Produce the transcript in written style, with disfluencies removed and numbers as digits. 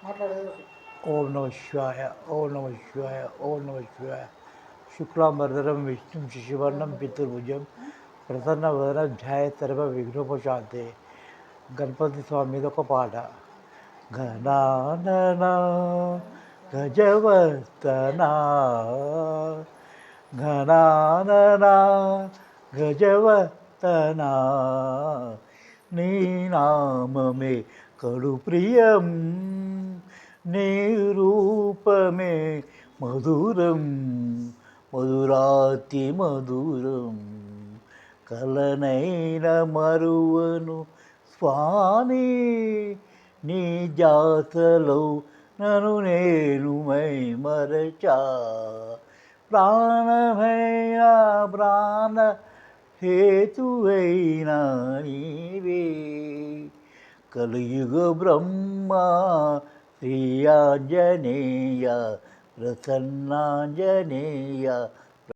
మాట్లాడేది. ఓం నమ శివాయ, ఓం నమ శివాయ, ఓం నమ శివాయ. శుక్లాంబరధరం విష్ణుం శశివర్ణం పితృభుజం ప్రసన్నవదనం ధ్యాయేత్ సర్వ విఘ్నోపశాంతే. గణపతి స్వామి మీద ఒక పాట. గణాననా గజవర్తనా, గణాననా గజవర్తనా, నీ నామమే కడు ప్రియం, నీ రూపమే మధురం, మధురాతి మధురం. కలనైన మరువను స్వామి, నీ జాతలో నన్ను నేను మై మరచా. ప్రాణమైన ప్రాణ హేతువైన నీవే, కలియుగ బ్రహ్మ శ్రీ ఆంజనేయ, ప్రసన్నాంజనేయ